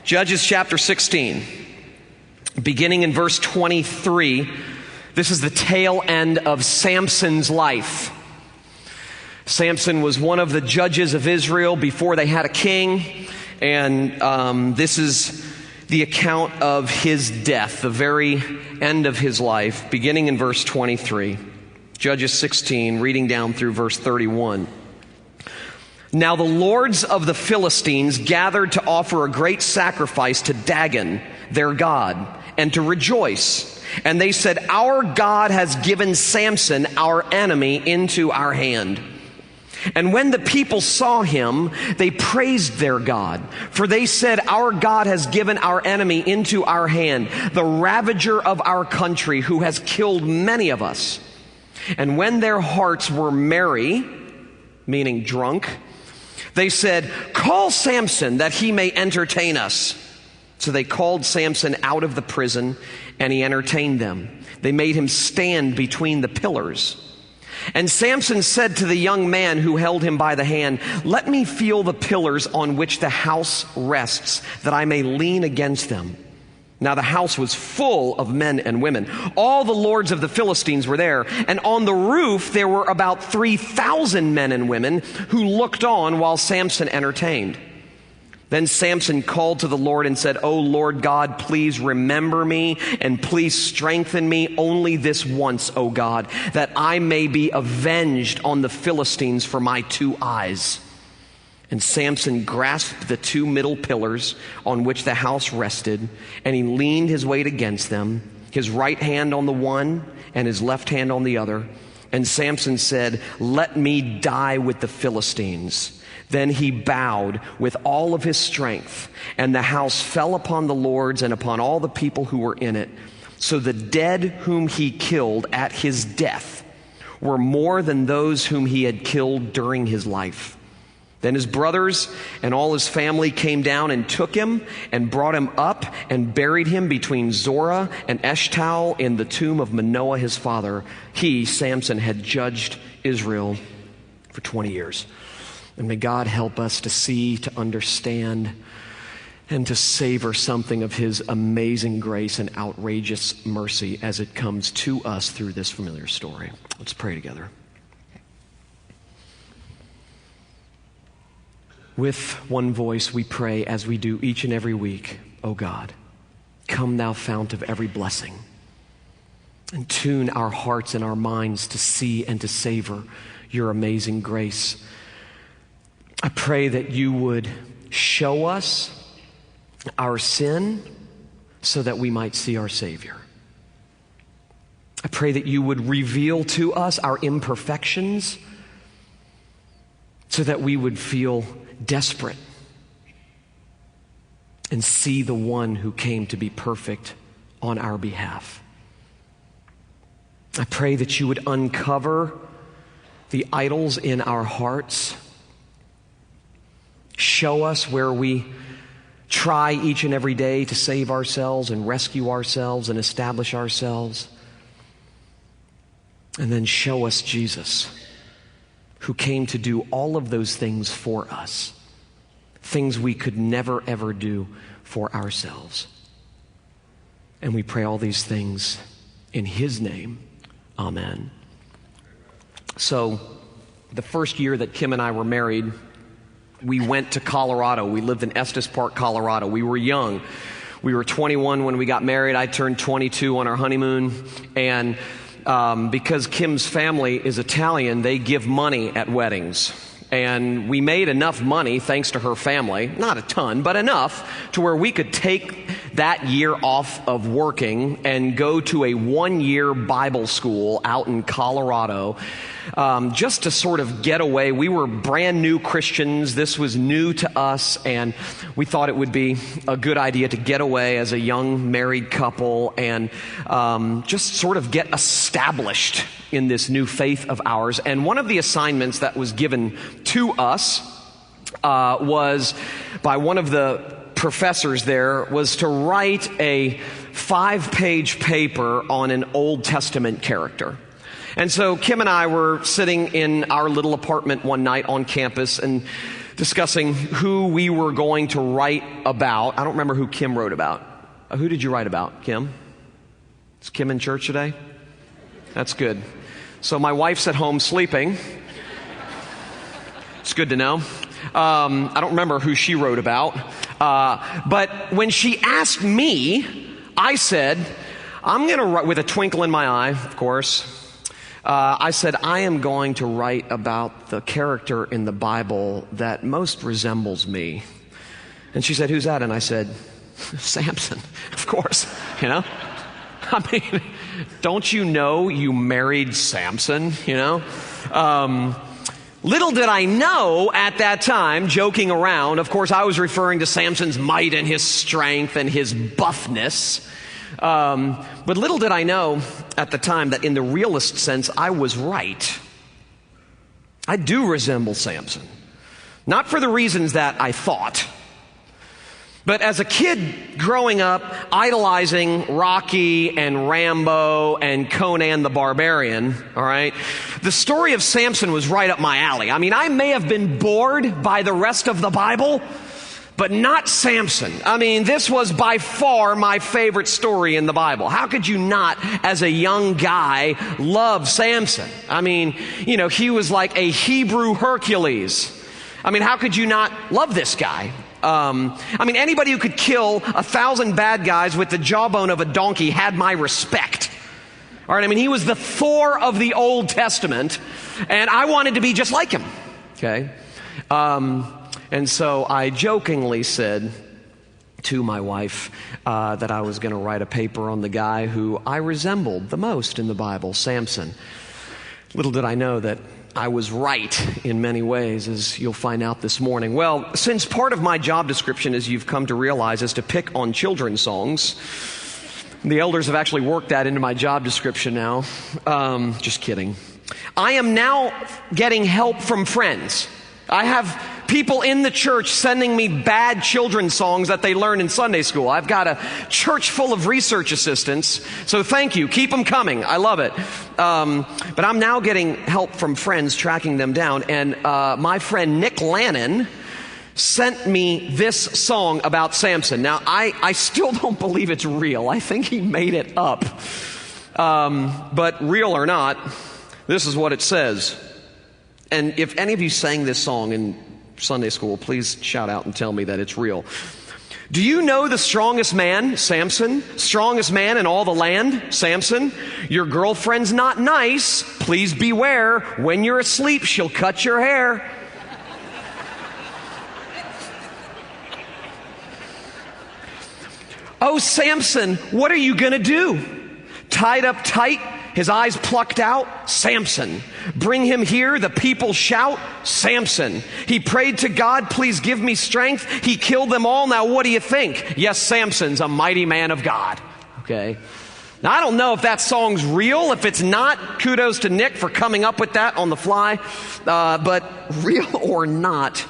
Judges chapter 16, beginning in verse 23. This is the tail end of Samson's life. Samson was one of the judges of Israel before they had a king, and this is the account of his death, the very end of his life, beginning in verse 23. Judges 16, reading down through verse 31. Now the lords of the Philistines gathered to offer a great sacrifice to Dagon, their god, and to rejoice. And they said, "Our God has given Samson, our enemy, into our hand." And when the people saw him, they praised their God. For they said, "Our God has given our enemy into our hand, the ravager of our country, who has killed many of us." And when their hearts were merry, meaning drunk, they said, "Call Samson, that he may entertain us." So they called Samson out of the prison, and he entertained them. They made him stand between the pillars. And Samson said to the young man who held him by the hand, "Let me feel the pillars on which the house rests, that I may lean against them." Now the house was full of men and women. All the lords of the Philistines were there, and on the roof there were about 3,000 men and women who looked on while Samson entertained. Then Samson called to the Lord and said, "O Lord God, please remember me and please strengthen me only this once, O God, that I may be avenged on the Philistines for my 2 eyes." And Samson grasped the 2 middle pillars on which the house rested, and he leaned his weight against them, his right hand on the one and his left hand on the other. And Samson said, "Let me die with the Philistines." Then he bowed with all of his strength, and the house fell upon the lords and upon all the people who were in it. So the dead whom he killed at his death were more than those whom he had killed during his life. Then his brothers and all his family came down and took him and brought him up and buried him between Zorah and Eshtaol in the tomb of Manoah his father. He, Samson, had judged Israel for 20 years. And may God help us to see, to understand, and to savor something of his amazing grace and outrageous mercy as it comes to us through this familiar story. Let's pray together. With one voice we pray, as we do each and every week, "O God, come thou fount of every blessing, and tune our hearts and our minds to see and to savor your amazing grace." I pray that you would show us our sin so that we might see our Savior. I pray that you would reveal to us our imperfections so that we would feel desperate and see the one who came to be perfect on our behalf. I pray that you would uncover the idols in our hearts. Show us where we try each and every day to save ourselves and rescue ourselves and establish ourselves. And then show us Jesus, who came to do all of those things for us, things we could never ever do for ourselves. And we pray all these things in his name. Amen. So, the first year that Kim and I were married, we went to Colorado. We lived in Estes Park, Colorado. We were young. We were 21 when we got married. I turned 22 on our honeymoon. And because Kim's family is Italian, they give money at weddings. And we made enough money, thanks to her family, not a ton, but enough to where we could take that year off of working and go to a 1-year Bible school out in Colorado, just to sort of get away. We were brand new Christians. This was new to us, and we thought it would be a good idea to get away as a young married couple and just sort of get established in this new faith of ours. And one of the assignments that was given to us was by one of the professors there was to write a 5-page paper on an Old Testament character. And so Kim and I were sitting in our little apartment one night on campus, and discussing who we were going to write about. I don't remember who Kim wrote about. Who did you write about, Kim? Is Kim in church today? That's good. So my wife's at home sleeping. It's good to know. I don't remember who she wrote about. But when she asked me, I said, I'm going to write, with a twinkle in my eye, of course, I said, I am going to write about the character in the Bible that most resembles me. And she said, who's that? And I said, Samson, of course, you know. I mean, don't you know you married Samson, you know? Little did I know at that time, joking around, of course, I was referring to Samson's might and his strength and his buffness. But little did I know at the time that in the realist sense, I was right. I do resemble Samson. Not for the reasons that I thought. But as a kid growing up, idolizing Rocky and Rambo and Conan the Barbarian, all right, the story of Samson was right up my alley. I mean, I may have been bored by the rest of the Bible, but not Samson. I mean, this was by far my favorite story in the Bible. How could you not, as a young guy, love Samson? I mean, you know, he was like a Hebrew Hercules. I mean, how could you not love this guy? I mean, anybody who could kill 1,000 bad guys with the jawbone of a donkey had my respect. All right, I mean, he was the Thor of the Old Testament, and I wanted to be just like him. Okay? And so I jokingly said to my wife that I was going to write a paper on the guy who I resembled the most in the Bible, Samson. Little did I know that I was right in many ways, as you'll find out this morning. Well, since part of my job description, as you've come to realize, is to pick on children's songs, the elders have actually worked that into my job description now. Just kidding. I am now getting help from friends. I have people in the church sending me bad children's songs that they learn in Sunday school. I've got a church full of research assistants, so thank you. Keep them coming. I love it. But I'm now getting help from friends tracking them down, and my friend Nick Lannon sent me this song about Samson. Now, I still don't believe it's real. I think he made it up. But real or not, this is what it says. And if any of you sang this song in Sunday school, please shout out and tell me that it's real. Do you know the strongest man, Samson? Strongest man in all the land, Samson? Your girlfriend's not nice. Please beware. When you're asleep, she'll cut your hair. Oh, Samson, what are you gonna do? Tied up tight, his eyes plucked out, Samson. Bring him here, the people shout, Samson. He prayed to God, please give me strength. He killed them all. Now what do you think? Yes, Samson's a mighty man of God. Okay. Now I don't know if that song's real. If it's not, kudos to Nick for coming up with that on the fly. But real or not,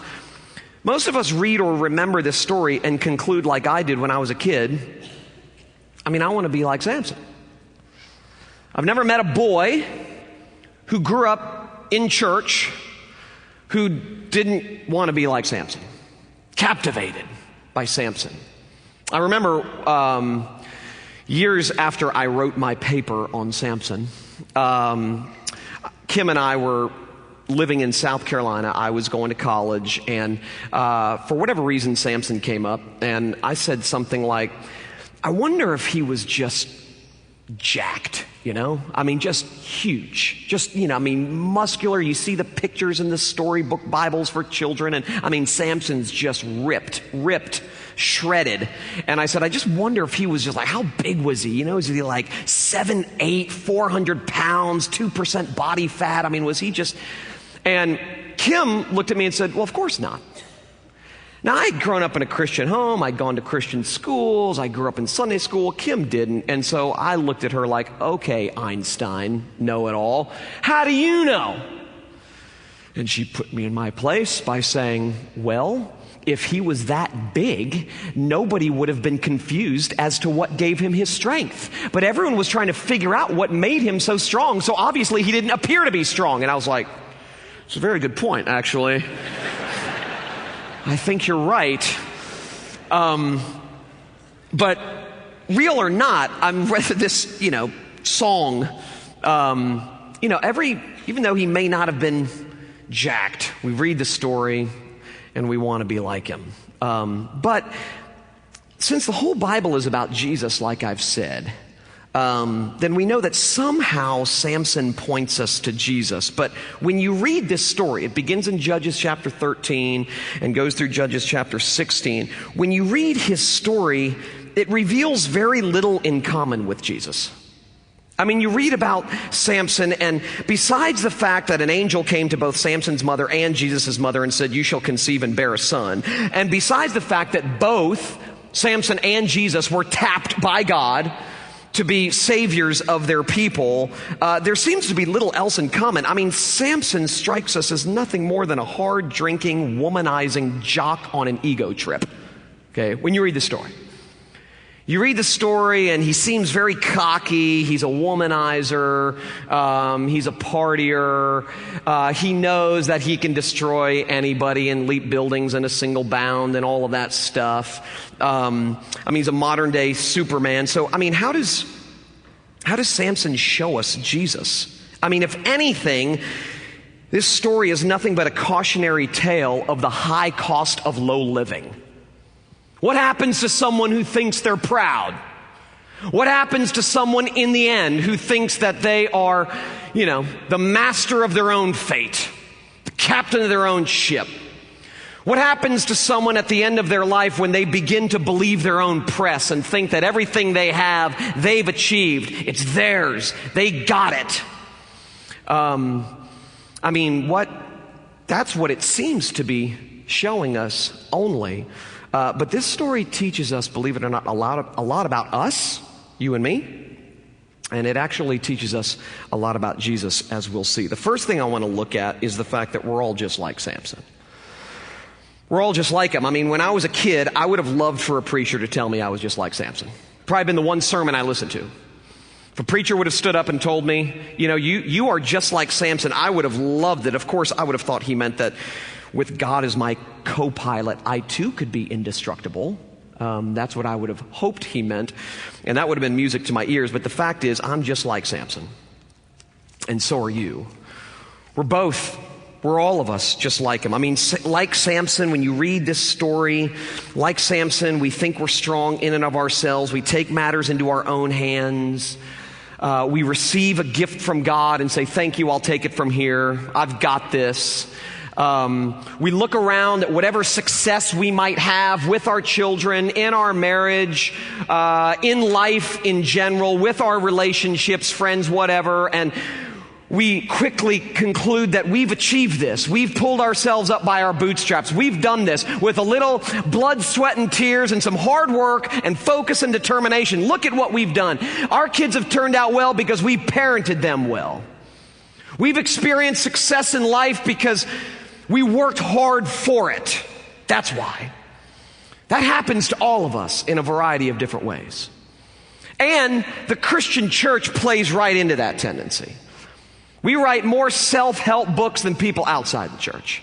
most of us read or remember this story and conclude like I did when I was a kid. I mean, I want to be like Samson. I've never met a boy who grew up in church who didn't want to be like Samson, captivated by Samson. I remember years after I wrote my paper on Samson, Kim and I were living in South Carolina. I was going to college, and for whatever reason, Samson came up, and I said something like, I wonder if he was just jacked. You know, I mean, just huge, just, you know, I mean, muscular. You see the pictures in the storybook Bibles for children. And I mean, Samson's just ripped, shredded. And I said, I just wonder if he was just like, how big was he? You know, is he like 7'8", 400 pounds, 2% body fat? I mean, was he just, and Kim looked at me and said, well, of course not. Now, I'd grown up in a Christian home. I'd gone to Christian schools. I grew up in Sunday school. Kim didn't. And so I looked at her like, okay, Einstein, know-it-all. How do you know? And she put me in my place by saying, well, if he was that big, nobody would have been confused as to what gave him his strength. But everyone was trying to figure out what made him so strong. So obviously he didn't appear to be strong. And I was like, it's a very good point, actually. I think you're right. But real or not, I'm read this, song. Even though he may not have been jacked, we read the story and we want to be like him. But since the whole Bible is about Jesus, like I've said, then we know that somehow Samson points us to Jesus. But when you read this story, it begins in Judges chapter 13 and goes through Judges chapter 16. When you read his story, it reveals very little in common with Jesus. I mean, you read about Samson, and besides the fact that an angel came to both Samson's mother and Jesus' mother and said, "You shall conceive and bear a son," and besides the fact that both Samson and Jesus were tapped by God to be saviors of their people, there seems to be little else in common. I mean, Samson strikes us as nothing more than a hard-drinking, womanizing jock on an ego trip, okay, when you read the story. You read the story and he seems very cocky. He's a womanizer. He's a partier. He knows that he can destroy anybody and leap buildings in a single bound and all of that stuff. He's a modern day Superman. So, how does Samson show us Jesus? If anything, this story is nothing but a cautionary tale of the high cost of low living. What happens to someone who thinks they're proud? What happens to someone in the end who thinks that they are, the master of their own fate, the captain of their own ship? What happens to someone at the end of their life when they begin to believe their own press and think that everything they have, they've achieved, it's theirs, they got it? That's what it seems to be showing us only. But this story teaches us, believe it or not, a lot about us, you and me, and it actually teaches us a lot about Jesus, as we'll see. The first thing I want to look at is the fact that we're all just like Samson. We're all just like him. When I was a kid, I would have loved for a preacher to tell me I was just like Samson. Probably been the one sermon I listened to. If a preacher would have stood up and told me, you are just like Samson, I would have loved it. Of course, I would have thought he meant that with God as my co-pilot, I too could be indestructible. That's what I would have hoped he meant. And that would have been music to my ears. But the fact is, I'm just like Samson. And so are you. We're all of us just like him. Like Samson, when you read this story, like Samson, we think we're strong in and of ourselves. We take matters into our own hands. We receive a gift from God and say, "Thank you, I'll take it from here. I've got this." We look around at whatever success we might have with our children, in our marriage, in life in general, with our relationships, friends, whatever, and we quickly conclude that we've achieved this. We've pulled ourselves up by our bootstraps. We've done this with a little blood, sweat, and tears and some hard work and focus and determination. Look at what we've done. Our kids have turned out well because we parented them well. We've experienced success in life because we worked hard for it. That's why. That happens to all of us in a variety of different ways. And the Christian church plays right into that tendency. We write more self-help books than people outside the church.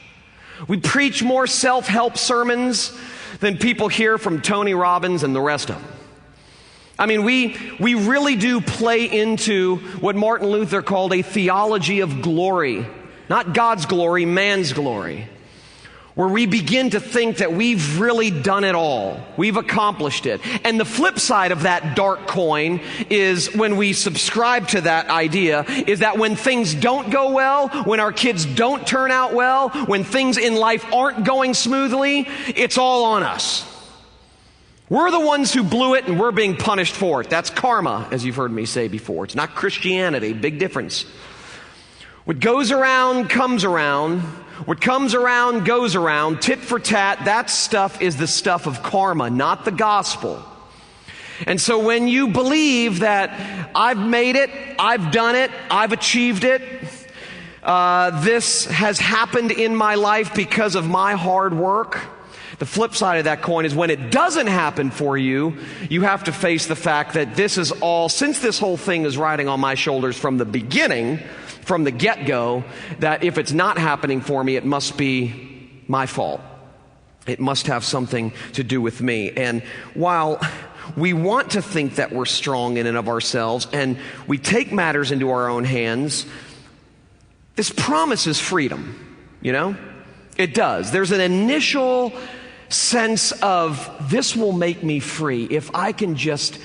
We preach more self-help sermons than people hear from Tony Robbins and the rest of them. We really do play into what Martin Luther called a theology of glory. Not God's glory, man's glory. Where we begin to think that we've really done it all. We've accomplished it. And the flip side of that dark coin is, when we subscribe to that idea, is that when things don't go well, when our kids don't turn out well, when things in life aren't going smoothly, it's all on us. We're the ones who blew it and we're being punished for it. That's karma, as you've heard me say before. It's not Christianity. Big difference. What goes around comes around. What comes around goes around. Tit for tat. That stuff is the stuff of karma, not the gospel. And so when you believe that I've made it, I've done it, I've achieved it, this has happened in my life because of my hard work, the flip side of that coin is when it doesn't happen for you, you have to face the fact that this is all, since this whole thing is riding on my shoulders from the beginning, from the get-go, that if it's not happening for me, it must be my fault. It must have something to do with me. And while we want to think that we're strong in and of ourselves, and we take matters into our own hands, this promises freedom, you know? It does. There's an initial sense of, this will make me free if I can just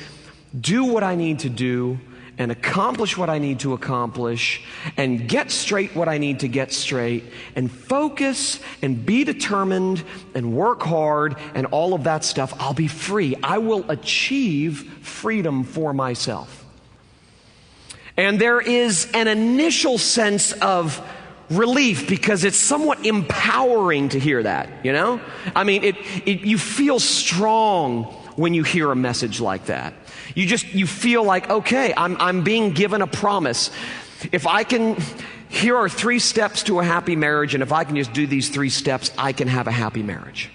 do what I need to do and accomplish what I need to accomplish and get straight what I need to get straight and focus and be determined and work hard and all of that stuff. I'll be free. I will achieve freedom for myself. And there is an initial sense of relief because it's somewhat empowering to hear that, you know? I mean, you feel strong when you hear a message like that. You feel like, okay, I'm being given a promise. Here are 3 steps to a happy marriage, and if I can just do these 3 steps, I can have a happy marriage.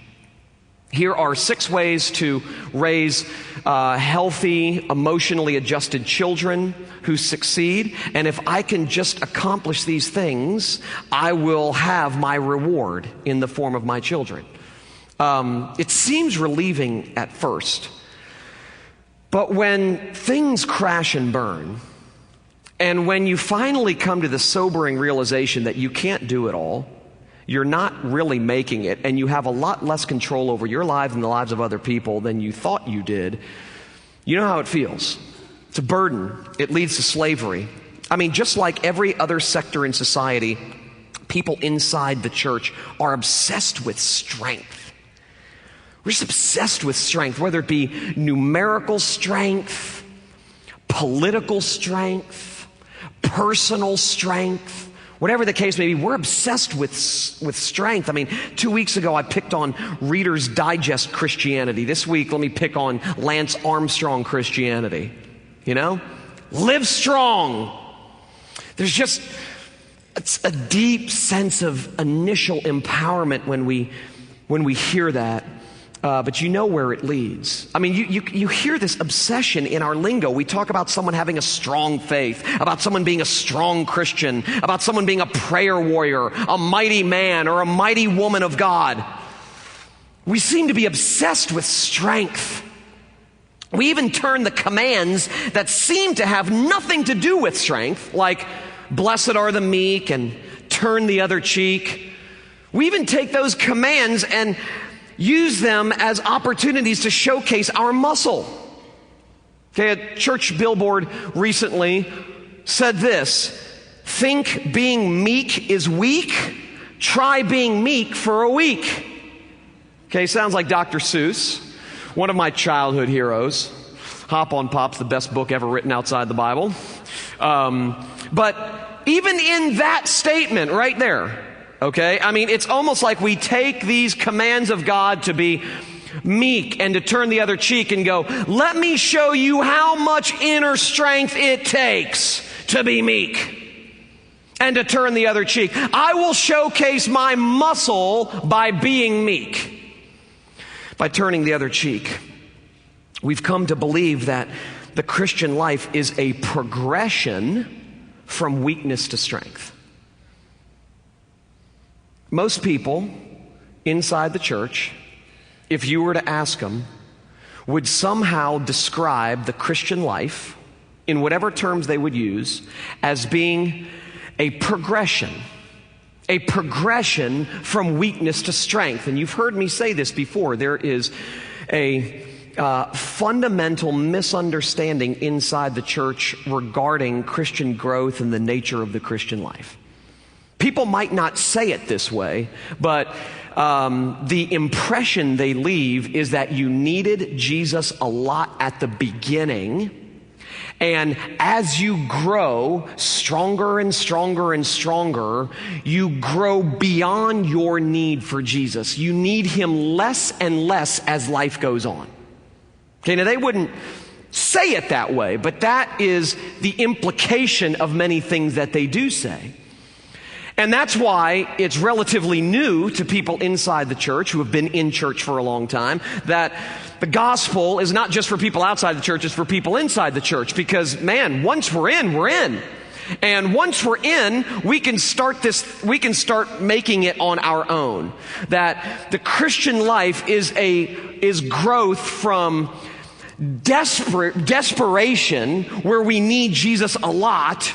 Here are 6 ways to raise healthy, emotionally adjusted children who succeed, and if I can just accomplish these things, I will have my reward in the form of my children. It seems relieving at first. But when things crash and burn, and when you finally come to the sobering realization that you can't do it all, you're not really making it, and you have a lot less control over your life and the lives of other people than you thought you did, you know how it feels. It's a burden. It leads to slavery. I mean, just like every other sector in society, people inside the church are obsessed with strength. We're just obsessed with strength, whether it be numerical strength, political strength, personal strength, whatever the case may be. We're obsessed with strength. I mean, 2 weeks ago I picked on Reader's Digest Christianity. This week, let me pick on Lance Armstrong Christianity. You know? Live strong. There's just a deep sense of initial empowerment when we hear that. But you know where it leads. I mean, you hear this obsession in our lingo. We talk about someone having a strong faith, about someone being a strong Christian, about someone being a prayer warrior, a mighty man, or a mighty woman of God. We seem to be obsessed with strength. We even turn the commands that seem to have nothing to do with strength, like blessed are the meek and turn the other cheek. We even take those commands and use them as opportunities to showcase our muscle. Okay, a church billboard recently said this: think being meek is weak, try being meek for a week. Okay, sounds like Dr. Seuss, one of my childhood heroes. Hop on Pop's the best book ever written outside the Bible. But even in that statement right there, okay, I mean, it's almost like we take these commands of God to be meek and to turn the other cheek and go, let me show you how much inner strength it takes to be meek and to turn the other cheek. I will showcase my muscle by being meek, by turning the other cheek. We've come to believe that the Christian life is a progression from weakness to strength. Most people inside the church, if you were to ask them, would somehow describe the Christian life, in whatever terms they would use, as being a progression from weakness to strength. And you've heard me say this before. There is a fundamental misunderstanding inside the church regarding Christian growth and the nature of the Christian life. People might not say it this way, but the impression they leave is that you needed Jesus a lot at the beginning, and as you grow stronger and stronger and stronger, you grow beyond your need for Jesus. You need him less and less as life goes on. Okay, now they wouldn't say it that way, but that is the implication of many things that they do say. And that's why it's relatively new to people inside the church who have been in church for a long time, that the gospel is not just for people outside the church, it's for people inside the church. Because, man, once we're in, we're in. And once we're in, we can start making it on our own. That the Christian life is growth from desperation, where we need Jesus a lot,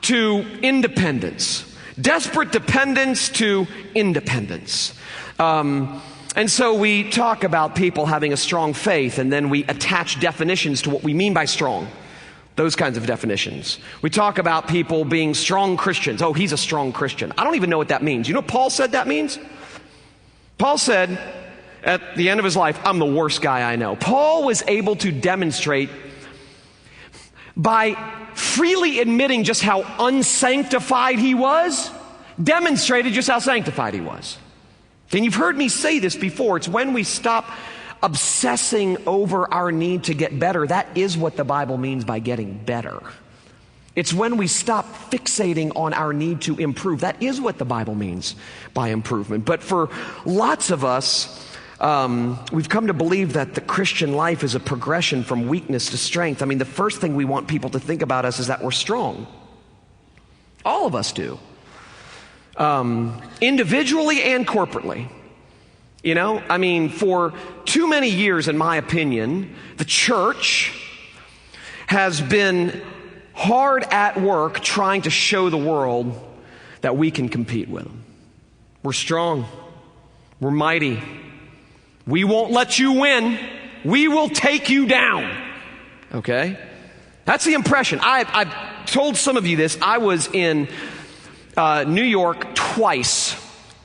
to independence. Desperate dependence to independence. And so we talk about people having a strong faith, and then we attach definitions to what we mean by strong. Those kinds of definitions. We talk about people being strong Christians. Oh, he's a strong Christian. I don't even know what that means. You know what Paul said that means? Paul said at the end of his life, I'm the worst guy I know. Paul was able to demonstrate by freely admitting just how unsanctified he was, demonstrated just how sanctified he was. And you've heard me say this before. It's when we stop obsessing over our need to get better. That is what the Bible means by getting better. It's when we stop fixating on our need to improve. That is what the Bible means by improvement. But for lots of us, we've come to believe that the Christian life is a progression from weakness to strength. I mean, the first thing we want people to think about us is that we're strong. All of us do. Individually and corporately. You know, I mean, for too many years, in my opinion, the church has been hard at work trying to show the world that we can compete with them. We're strong. We're mighty. We won't let you win. We will take you down. Okay? That's the impression. I've told some of you this. I was in New York twice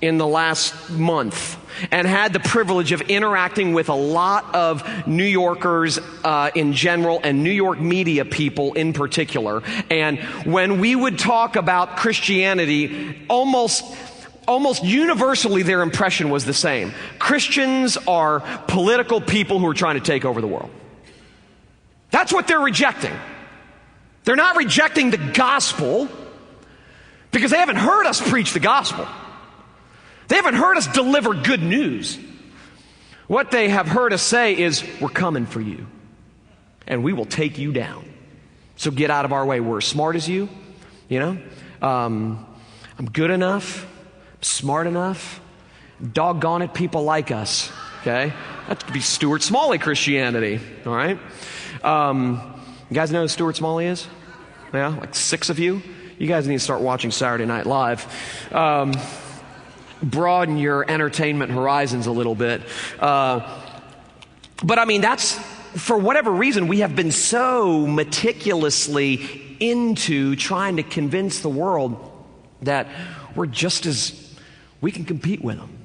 in the last month and had the privilege of interacting with a lot of New Yorkers in general and New York media people in particular. And when we would talk about Christianity, almost universally their impression was the same. Christians are political people who are trying to take over the world. That's what they're rejecting. They're not rejecting the gospel, because they haven't heard us preach the gospel. They haven't heard us deliver good news. What they have heard us say is, we're coming for you, and we will take you down. So get out of our way. We're as smart as you, you know. I'm good enough, smart enough. Doggone it, people like us, okay? That could be Stuart Smalley Christianity, all right? You guys know who Stuart Smalley is? Yeah, like 6 of you. You guys need to start watching Saturday Night Live. Broaden your entertainment horizons a little bit. But I mean, that's, for whatever reason, we have been so meticulously into trying to convince the world that we're just as, we can compete with them.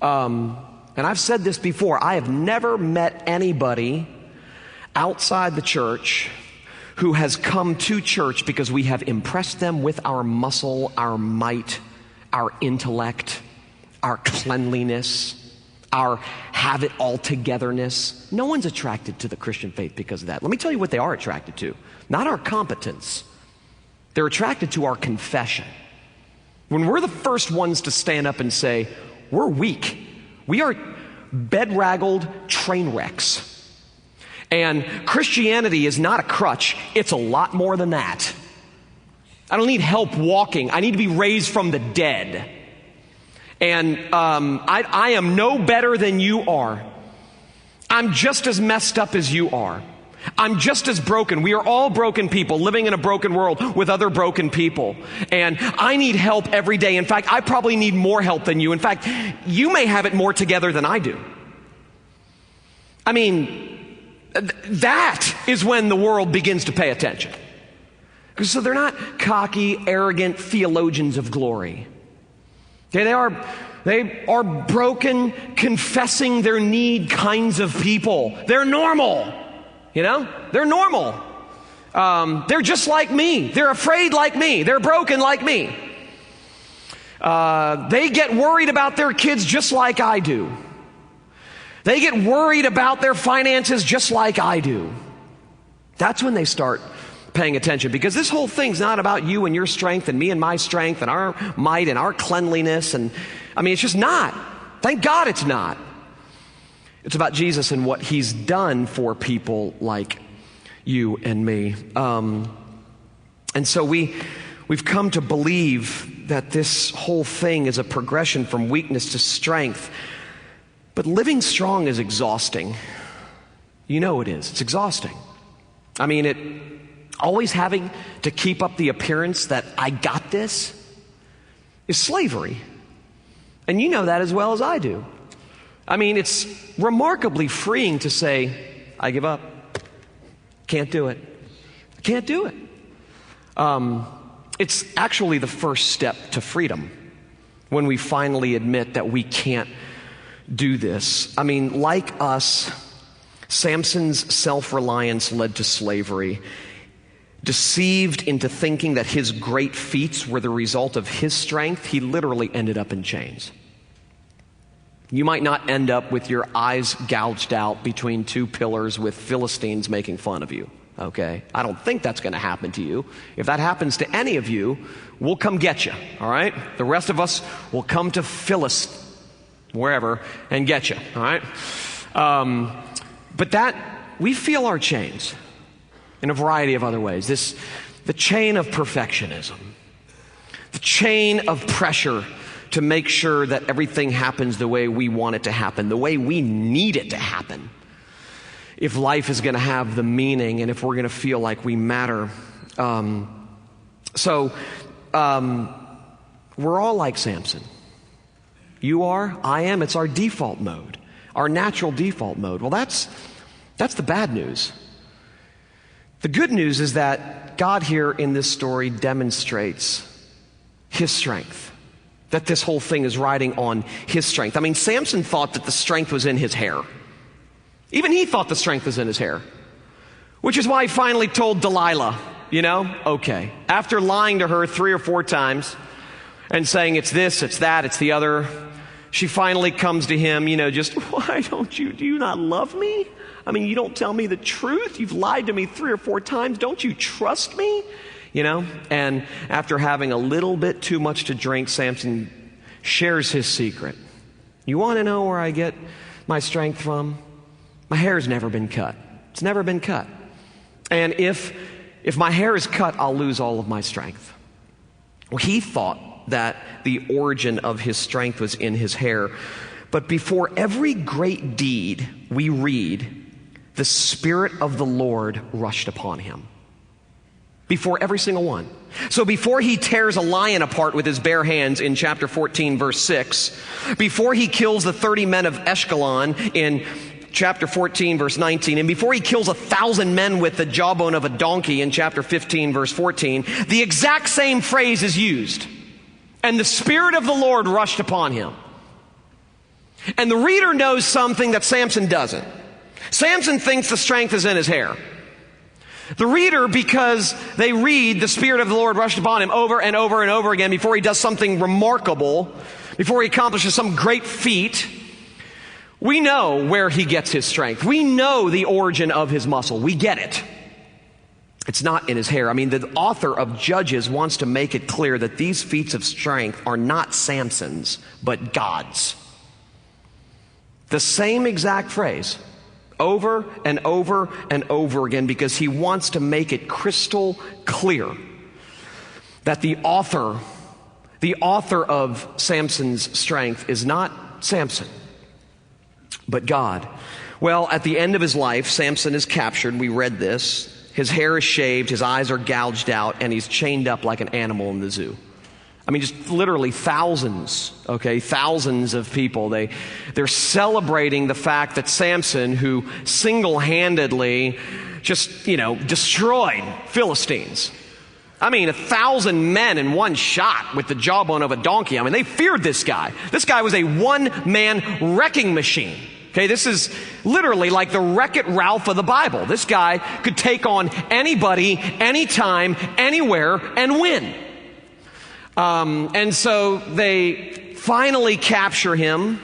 And I've said this before, I have never met anybody outside the church who has come to church because we have impressed them with our muscle, our might, our intellect, our cleanliness, our have it all togetherness. No one's attracted to the Christian faith because of that. Let me tell you what they are attracted to. Not our competence. They're attracted to our confession. When we're the first ones to stand up and say, we're weak. We are bedraggled train wrecks. And Christianity is not a crutch. It's a lot more than that. I don't need help walking. I need to be raised from the dead. And I am no better than you are. I'm just as messed up as you are. I'm just as broken. We are all broken people living in a broken world with other broken people. And I need help every day. In fact, I probably need more help than you. In fact, you may have it more together than I do. I mean, that is when the world begins to pay attention. So they're not cocky, arrogant theologians of glory. Okay, they are broken, confessing their need kinds of people. They're normal. You know? They're normal. They're just like me. They're afraid like me. They're broken like me. They get worried about their kids just like I do. They get worried about their finances just like I do. That's when they start paying attention, because this whole thing's not about you and your strength and me and my strength and our might and our cleanliness. And I mean, it's just not. Thank God it's not. It's about Jesus and what he's done for people like you and me. And so we've come to believe that this whole thing is a progression from weakness to strength. But living strong is exhausting. You know it is. It's exhausting. I mean, always having to keep up the appearance that I got this is slavery. And you know that as well as I do. I mean, it's remarkably freeing to say, I give up. Can't do it. I can't do it. It's actually the first step to freedom when we finally admit that we can't do this. I mean, like us, Samson's self-reliance led to slavery. Deceived into thinking that his great feats were the result of his strength, he literally ended up in chains. You might not end up with your eyes gouged out between two pillars with Philistines making fun of you, okay? I don't think that's going to happen to you. If that happens to any of you, we'll come get you, all right? The rest of us will come to wherever, and get you, all right? But we feel our chains in a variety of other ways. The chain of perfectionism, the chain of pressure to make sure that everything happens the way we want it to happen, the way we need it to happen, if life is going to have the meaning and if we're going to feel like we matter. So we're all like Samson. You are, I am. It's our default mode, our natural default mode. Well, that's the bad news. The good news is that God here in this story demonstrates his strength, that this whole thing is riding on his strength. I mean, Samson thought that the strength was in his hair. Even he thought the strength was in his hair, which is why he finally told Delilah, okay. After lying to her 3 or 4 times and saying it's this, it's that, it's the other, she finally comes to him, just, why do you not love me? I mean, you don't tell me the truth. You've lied to me 3 or 4 times. Don't you trust me? And after having a little bit too much to drink, Samson shares his secret. You want to know where I get my strength from? My hair's never been cut. It's never been cut. And if my hair is cut, I'll lose all of my strength. Well, he thought that the origin of his strength was in his hair. But before every great deed we read, the Spirit of the Lord rushed upon him. Before every single one. So before he tears a lion apart with his bare hands in chapter 14, verse 6, before he kills the 30 men of Eshkelon in chapter 14, verse 19, and before he kills 1,000 men with the jawbone of a donkey in chapter 15, verse 14, the exact same phrase is used. And the Spirit of the Lord rushed upon him. And the reader knows something that Samson doesn't. Samson thinks the strength is in his hair. The reader, because they read the Spirit of the Lord rushed upon him over and over and over again before he does something remarkable, before he accomplishes some great feat, we know where he gets his strength. We know the origin of his muscle. We get it. It's not in his hair. I mean, the author of Judges wants to make it clear that these feats of strength are not Samson's, but God's. The same exact phrase, over and over and over again, because he wants to make it crystal clear that the author of Samson's strength is not Samson, but God. Well, at the end of his life, Samson is captured. We read this. His hair is shaved, his eyes are gouged out, and he's chained up like an animal in the zoo. I mean, just literally thousands of people. They're celebrating the fact that Samson, who single-handedly just, destroyed Philistines. I mean, 1,000 men in one shot with the jawbone of a donkey. I mean, they feared this guy. This guy was a one-man wrecking machine. Okay, this is literally like the Wreck-It Ralph of the Bible. This guy could take on anybody, anytime, anywhere, and win. And so they finally capture him,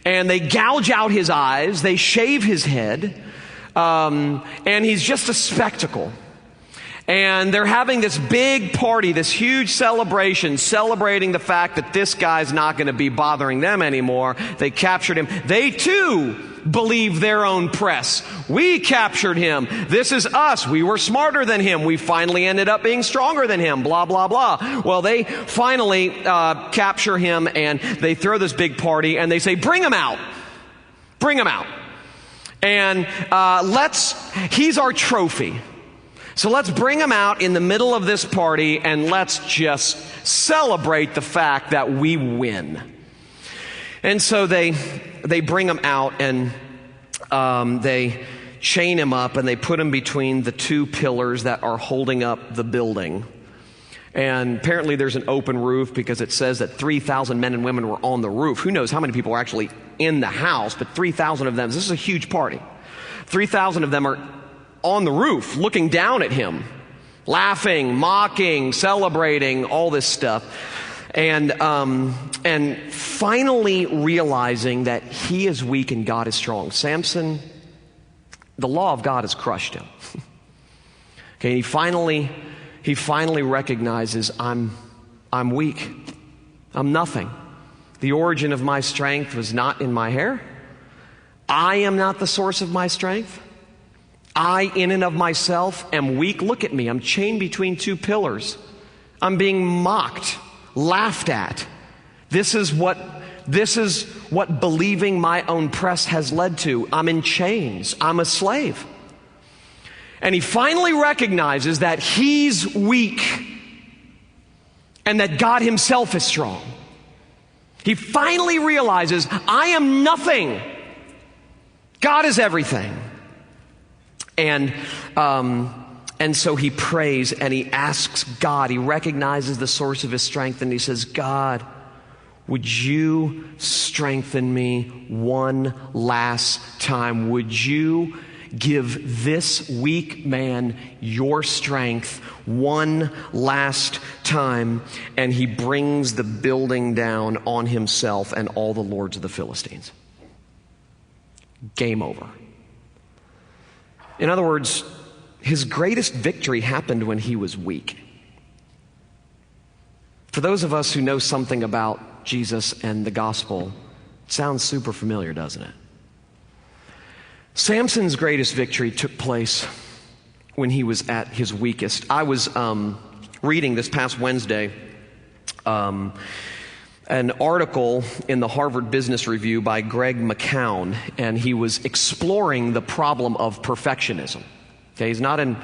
and they gouge out his eyes, they shave his head, and he's just a spectacle. And they're having this big party, this huge celebration, celebrating the fact that this guy's not going to be bothering them anymore. They captured him. They too believe their own press. We captured him. This is us. We were smarter than him. We finally ended up being stronger than him. Blah, blah, blah. Well, they finally capture him, and they throw this big party, and they say, bring him out. Bring him out. And he's our trophy. So let's bring him out in the middle of this party, and let's just celebrate the fact that we win. And so they bring him out, and they chain him up, and they put him between the two pillars that are holding up the building. And apparently there's an open roof, because it says that 3,000 men and women were on the roof. Who knows how many people were actually in the house, but 3,000 of them. This is a huge party. 3,000 of them are on the roof looking down at him, laughing, mocking, celebrating, all this stuff. And finally realizing that he is weak and God is strong. Samson, the law of God has crushed him. Okay, he finally recognizes, I'm weak. I'm nothing. The origin of my strength was not in my hair. I am not the source of my strength. I, in and of myself, am weak. Look at me. I'm chained between two pillars. I'm being mocked, laughed at. This is what believing my own press has led to. I'm in chains. I'm a slave. And he finally recognizes that he's weak and that God himself is strong. He finally realizes, I am nothing. God is everything. And so he prays and he asks God. He recognizes the source of his strength, and he says, God, would you strengthen me one last time? Would you give this weak man your strength one last time? And he brings the building down on himself and all the lords of the Philistines. Game over. In other words, his greatest victory happened when he was weak. For those of us who know something about Jesus and the gospel, it sounds super familiar, doesn't it? Samson's greatest victory took place when he was at his weakest. I was reading this past Wednesday an article in the Harvard Business Review by Greg McCown, and he was exploring the problem of perfectionism. Okay, he's not an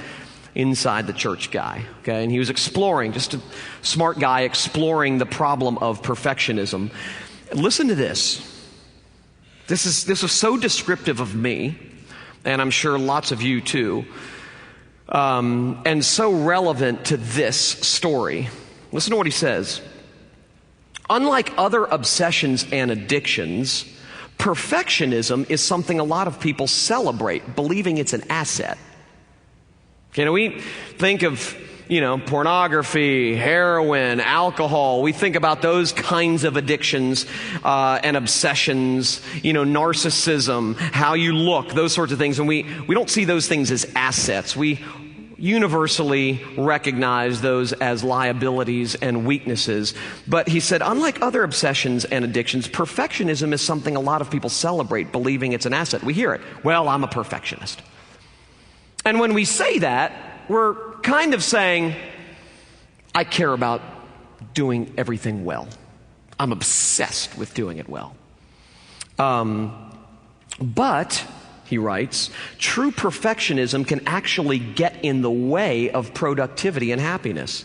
inside the church guy, okay, and he was exploring, just a smart guy exploring the problem of perfectionism. Listen to this. This is so descriptive of me, and I'm sure lots of you too, and so relevant to this story. Listen to what he says. Unlike other obsessions and addictions, perfectionism is something a lot of people celebrate, believing it's an asset. You know, we think of, pornography, heroin, alcohol. We think about those kinds of addictions and obsessions, narcissism, how you look, those sorts of things. And we don't see those things as assets. We universally recognize those as liabilities and weaknesses. But he said, unlike other obsessions and addictions, perfectionism is something a lot of people celebrate, believing it's an asset. We hear it. Well, I'm a perfectionist. And when we say that, we're kind of saying, I care about doing everything well. I'm obsessed with doing it well. But, he writes, true perfectionism can actually get in the way of productivity and happiness.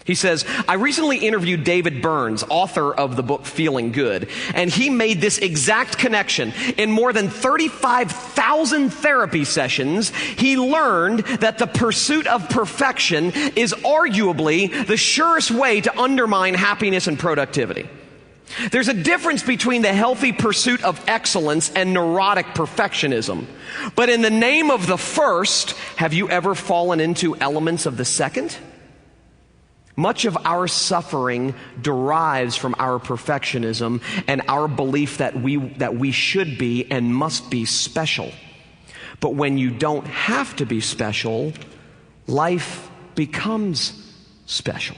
He says, I recently interviewed David Burns, author of the book Feeling Good, and he made this exact connection. In more than 35,000 therapy sessions, he learned that the pursuit of perfection is arguably the surest way to undermine happiness and productivity. There's a difference between the healthy pursuit of excellence and neurotic perfectionism. But in the name of the first, have you ever fallen into elements of the second? Much of our suffering derives from our perfectionism and our belief that we should be and must be special. But when you don't have to be special, life becomes special.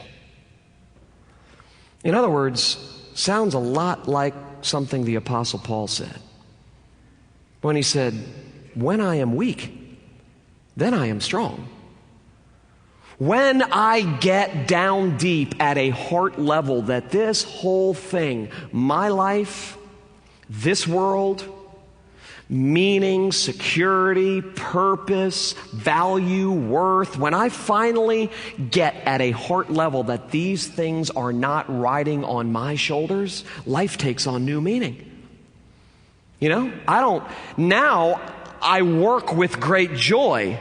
In other words, sounds a lot like something the Apostle Paul said. when he said, when I am weak, then I am strong. When I get down deep at a heart level that this whole thing, my life, this world, meaning, security, purpose, value, worth, when I finally get at a heart level that these things are not riding on my shoulders, life takes on new meaning. Now I work with great joy.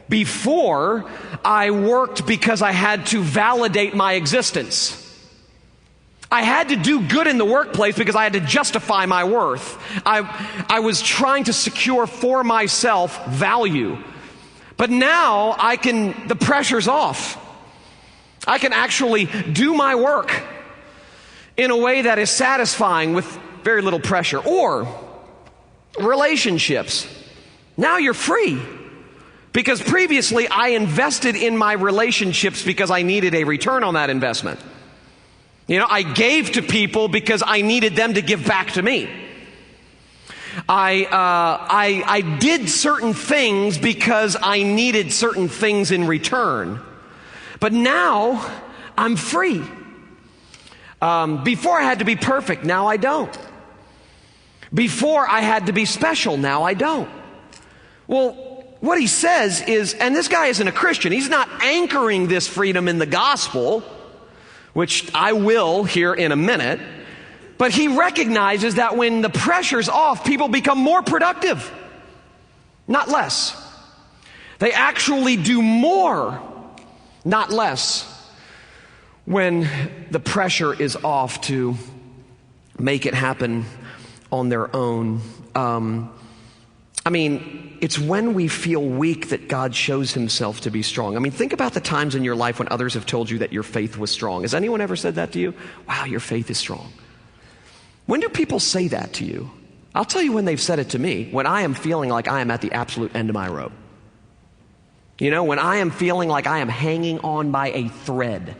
Before, I worked because I had to validate my existence. I had to do good in the workplace because I had to justify my worth. I was trying to secure for myself value. But now the pressure's off. I can actually do my work in a way that is satisfying with very little pressure. Or relationships. Now you're free. Because previously I invested in my relationships because I needed a return on that investment. I gave to people because I needed them to give back to me. I did certain things because I needed certain things in return. But now I'm free. Before I had to be perfect, now I don't. Before I had to be special, now I don't. Well, what he says is, and this guy isn't a Christian, he's not anchoring this freedom in the gospel, which I will here in a minute, but he recognizes that when the pressure's off, people become more productive, not less. They actually do more, not less, when the pressure is off to make it happen on their own. It's when we feel weak that God shows himself to be strong. Think about the times in your life when others have told you that your faith was strong. Has anyone ever said that to you? Wow, your faith is strong. When do people say that to you? I'll tell you when they've said it to me. When I am feeling like I am at the absolute end of my rope. When I am feeling like I am hanging on by a thread.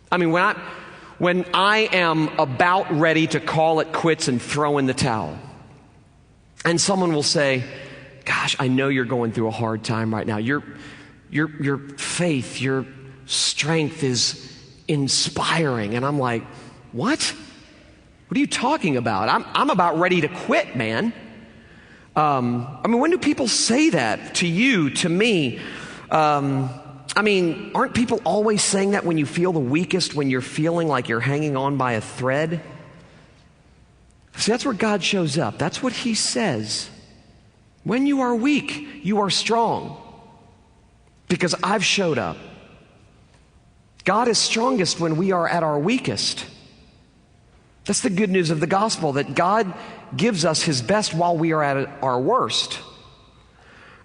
When I am about ready to call it quits and throw in the towel. And someone will say, gosh, I know you're going through a hard time right now. Your faith, your strength is inspiring. And I'm like, what? What are you talking about? I'm about ready to quit, man. When do people say that to you, to me? Aren't people always saying that when you feel the weakest, when you're feeling like you're hanging on by a thread? See, that's where God shows up. That's what he says. When you are weak, you are strong. Because I've showed up. God is strongest when we are at our weakest. That's the good news of the gospel, that God gives us his best while we are at our worst.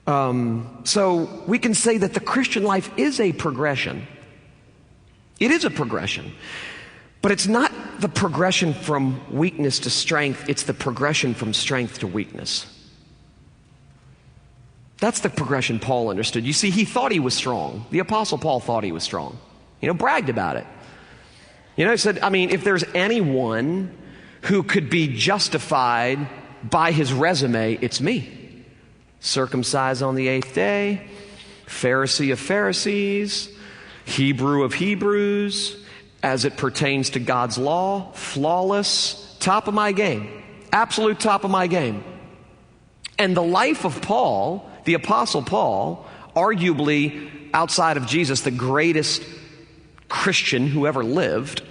So we can say that the Christian life is a progression. It is a progression. But it's not the progression from weakness to strength, it's the progression from strength to weakness. That's the progression Paul understood. You see, he thought he was strong. The Apostle Paul thought he was strong. Bragged about it. He said, if there's anyone who could be justified by his resume, it's me. Circumcised on the 8th day, Pharisee of Pharisees, Hebrew of Hebrews, as it pertains to God's law, flawless, top of my game, absolute top of my game. And the life of Paul, the Apostle Paul, arguably outside of Jesus, the greatest Christian who ever lived.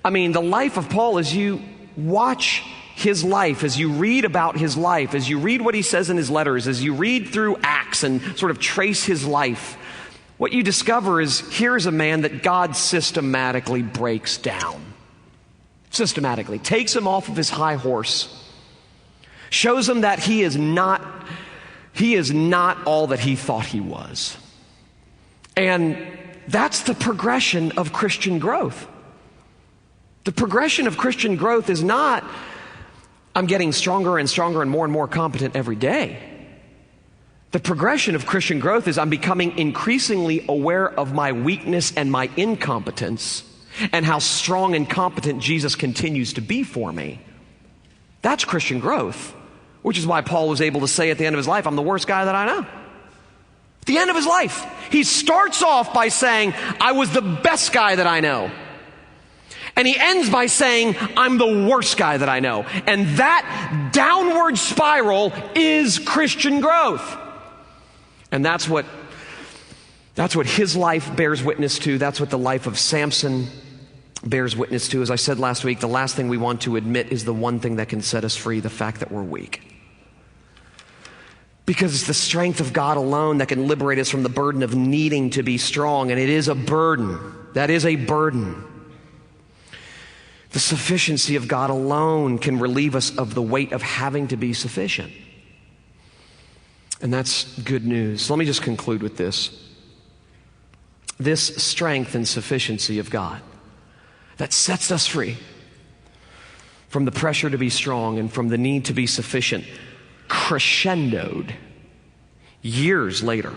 The life of Paul, as you watch his life, as you read about his life, as you read what he says in his letters, as you read through Acts and sort of trace his life, what you discover is here's a man that God systematically breaks down. Systematically. Takes him off of his high horse. Shows him that he is not all that he thought he was. And that's the progression of Christian growth. The progression of Christian growth is not, I'm getting stronger and stronger and more competent every day. The progression of Christian growth is I'm becoming increasingly aware of my weakness and my incompetence and how strong and competent Jesus continues to be for me. That's Christian growth. Which is why Paul was able to say at the end of his life, I'm the worst guy that I know. At the end of his life, he starts off by saying, I was the best guy that I know. And he ends by saying, I'm the worst guy that I know. And that downward spiral is Christian growth. And that's what his life bears witness to. That's what the life of Samson bears witness to. As I said last week, the last thing we want to admit is the one thing that can set us free, the fact that we're weak. Because it's the strength of God alone that can liberate us from the burden of needing to be strong. And it is a burden. That is a burden. The sufficiency of God alone can relieve us of the weight of having to be sufficient. And that's good news. Let me just conclude with this. This strength and sufficiency of God that sets us free from the pressure to be strong and from the need to be sufficient crescendoed years later,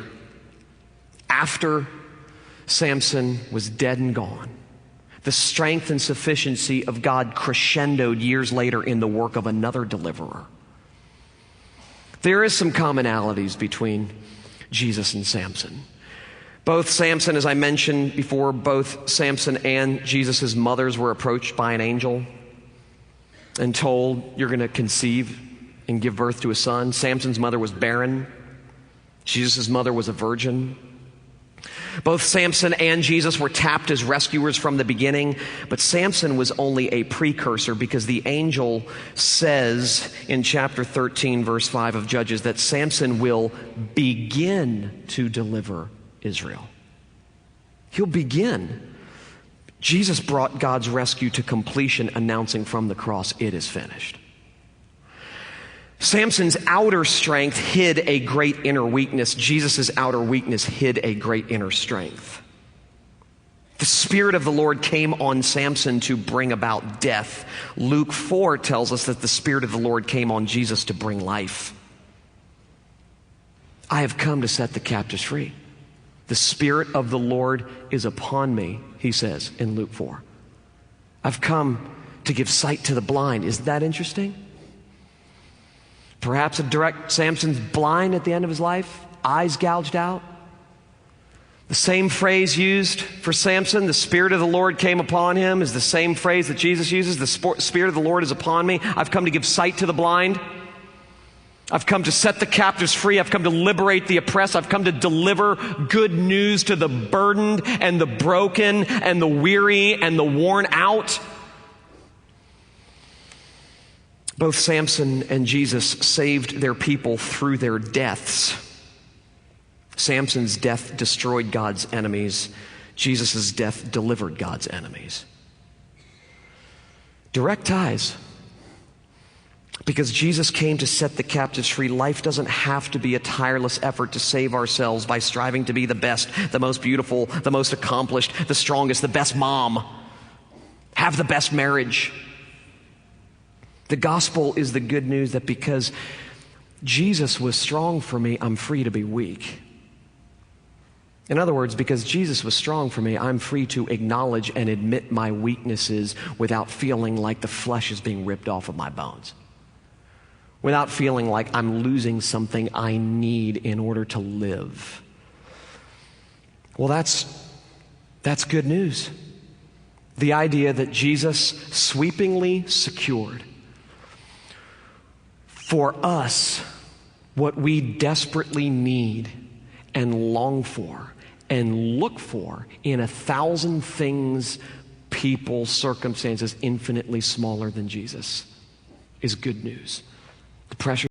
after Samson was dead and gone. The strength and sufficiency of God crescendoed years later in the work of another deliverer. There is some commonalities between Jesus and Samson. Both Samson, as I mentioned before, both Samson and Jesus' mothers were approached by an angel and told, you're going to conceive and give birth to a son. Samson's mother was barren. Jesus' mother was a virgin. Both Samson and Jesus were tapped as rescuers from the beginning, but Samson was only a precursor because the angel says in chapter 13, verse 5 of Judges, that Samson will begin to deliver Israel. He'll begin. Jesus brought God's rescue to completion, announcing from the cross, it is finished. Samson's outer strength hid a great inner weakness. Jesus' outer weakness hid a great inner strength. The Spirit of the Lord came on Samson to bring about death. Luke 4 tells us that the Spirit of the Lord came on Jesus to bring life. I have come to set the captives free. The Spirit of the Lord is upon me, he says in Luke 4. I've come to give sight to the blind. Isn't that interesting? Perhaps Samson's blind at the end of his life, eyes gouged out. The same phrase used for Samson, the Spirit of the Lord came upon him, is the same phrase that Jesus uses. The Spirit of the Lord is upon me. I've come to give sight to the blind. I've come to set the captives free. I've come to liberate the oppressed. I've come to deliver good news to the burdened and the broken and the weary and the worn out. Both Samson and Jesus saved their people through their deaths. Samson's death destroyed God's enemies. Jesus' death delivered God's enemies. Direct ties. Because Jesus came to set the captives free, life doesn't have to be a tireless effort to save ourselves by striving to be the best, the most beautiful, the most accomplished, the strongest, the best mom, have the best marriage. The gospel is the good news that because Jesus was strong for me, I'm free to be weak. In other words, because Jesus was strong for me, I'm free to acknowledge and admit my weaknesses without feeling like the flesh is being ripped off of my bones. Without feeling like I'm losing something I need in order to live. Well, that's good news. The idea that Jesus sweepingly secured for us what we desperately need and long for and look for in 1,000 things, people, circumstances infinitely smaller than Jesus is good news. The pressure